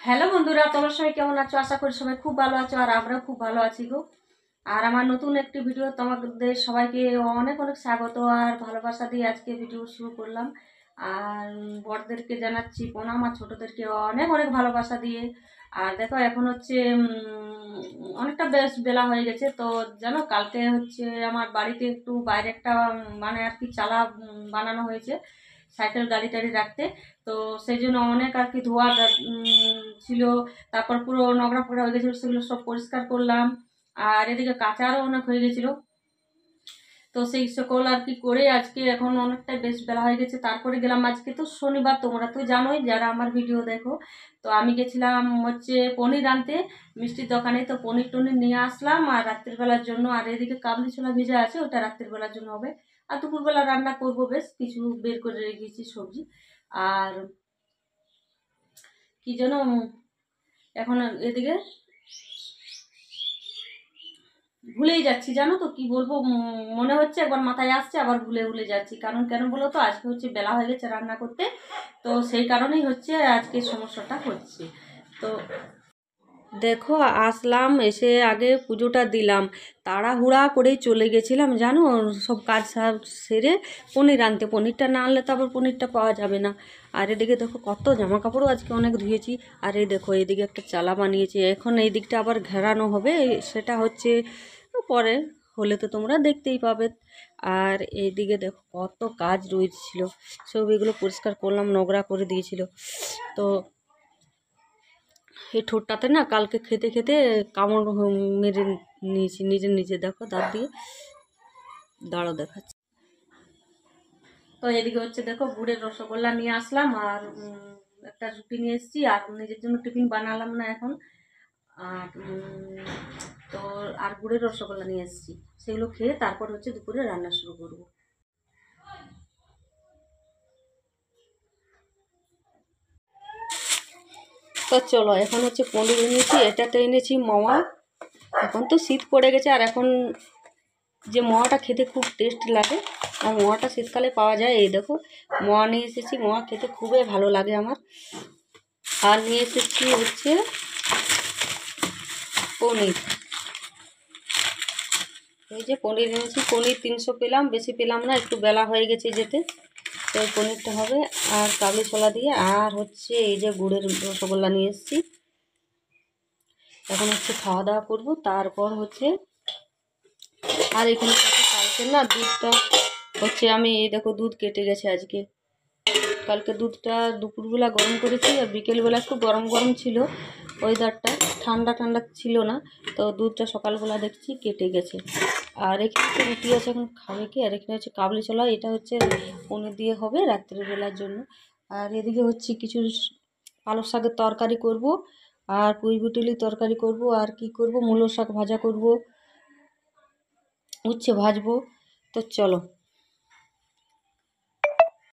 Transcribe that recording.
Hello বন্ধুরা, তোমরা সবাই কেমন আছো? আশা করি সবাই খুব ভালো আছো আর আমরাও খুব ভালো আছি গো। আর আমার নতুন একটি ভিডিও তোমাদের সবাইকে অনেক অনেক স্বাগত আর ভালোবাসা দিয়ে আজকে ভিডিও শুরু করলাম। আর বড়দেরকে জানাচ্ছি প্রণাম আর ছোটদেরকে অনেক অনেক ভালোবাসা দিয়ে। আর দেখো এখন হচ্ছে অনেকটা বেশ বেলা হয়ে গেছে, তো জানো কালকে হচ্ছে আমার বাড়িতে একটু বাইরে একটা মানে আর কি চালা বানানো হয়েছে সাইকেল গাড়ি টাড়ি রাখতে। তো সেই জন্য অনেক আর কি ধোয়া ছিল। তারপর পুরো নোংরা ফোংরা হয়ে গেছিলো, সেগুলো সব পরিষ্কার করলাম। আর এদিকে কাঁচারও অনেক হয়ে গেছিলো। তো সেই সকল আর কি করে আজকে এখন অনেকটাই বেশ বেলা হয়ে গেছে। তারপরে গেলাম, আজকে তো শনিবার, তোমরা তো জানোই যারা আমার ভিডিও দেখো। তো আমি গেছিলাম হচ্ছে পনির আনতে মিষ্টির দোকানে। তো পনির টনির নিয়ে আসলাম আর রাত্রিবেলার জন্য। আর এদিকে কাবলি ছোলা ভেজা আছে, ওটা রাত্রিবেলার জন্য হবে। আর দুপুরবেলা রান্না করবো, বেশ কিছু বের করে রেখেছি সবজি। আর কি যেন এখন এদিকে ভুলেই যাচ্ছি, জানো তো কি বলবো, মনে হচ্ছে একবার মাথায় আসছে আবার ভুলে ভুলে যাচ্ছি। কারণ কেন বলো তো, আজকে হচ্ছে বেলা হয়ে গেছে রান্না করতে। তো সেই কারণেই হচ্ছে আজকে সমস্যাটা হচ্ছে। তো দেখো আসলাম, এসে আগে পুজোটা দিলাম, তাড়াহুড়া করেই চলে গেছিলাম জানো, সব কাজ সেরে পনির আনতে। পনিরটা না আনলে তো আবার পনিরটা পাওয়া যাবে না। আর এদিকে দেখো কত জামা কাপড়ও আজকে অনেক ধুয়েছি। আর এই দেখো এদিকে একটা চালা বানিয়েছি, এখন এই দিকটা আবার ঘেরানো হবে, সেটা হচ্ছে পরে হলে তো তোমরা দেখতেই পাবে। আর এইদিকে দেখো কত কাজ রয়েছিল, সব এগুলো পরিষ্কার করলাম, নোংরা করে দিয়েছিল। তো এই ঠোঁটটাতে না কালকে খেতে খেতে কামড় মেরে নিয়েছি নিজে নিজে, দেখো দাঁত দিয়ে, দাঁড়াও দেখাচ্ছি। তো এদিকে হচ্ছে দেখো গুড়ের রসগোল্লা নিয়ে আসলাম আর একটা রুটি নিয়ে এসেছি। আর নিজের জন্য টিফিন বানালাম না এখন। আর তো আর গুড়ের রসগোল্লা নিয়ে এসেছি, সেগুলো খেয়ে তারপর হচ্ছে দুপুরে রান্না শুরু করবো। তো চলো, এখন হচ্ছে পনির এনেছি, এটাতে এনেছি মোয়া। এখন তো শীত পড়ে গেছে, আর এখন যে মোয়াটা খেতে খুব টেস্ট লাগে, আর মোয়াটা শীতকালে পাওয়া যায়। এই দেখো মোয়া নিয়ে এসেছি, মোয়া খেতে খুবই ভালো লাগে আমার। আর নিয়ে এসেছি হচ্ছে পনির। এই যে পনির এনেছি, পনির 300 পেলাম, বেশি পেলাম না, একটু বেলা হয়ে গেছে যেতে। তো এই পনিরটা হবে আর কাবলি ছোলা দিয়ে। আর হচ্ছে এই যে গুড়ের রসগোল্লা নিয়ে এসেছি। এখন হচ্ছে খাওয়া দাওয়া করবো, তারপর হচ্ছে আর এখানে কালকে না দুধটা হচ্ছে, আমি এই দেখো দুধ কেটে গেছে আজকে। কালকে দুধটা দুপুরবেলা গরম করেছি আর বিকেলবেলা একটু গরম গরম ছিল, ওয়েদারটা ঠান্ডা ঠান্ডা ছিল না। তো দুধটা সকালবেলা দেখছি কেটে গেছে। আর এখানে তো রুটি আছে, এখন খাবে কি। আর এখানে হচ্ছে কাবলি ছোলা, এটা হচ্ছে পনির দিয়ে হবে রাত্রিবেলার জন্য। আর এদিকে হচ্ছে কিছু পালং শাকের তরকারি করব, আর পুঁই বুটুলি তরকারি করব, আর কি করব, মূলো শাক ভাজা করব, উচ্ছে ভাজবো। তো চলো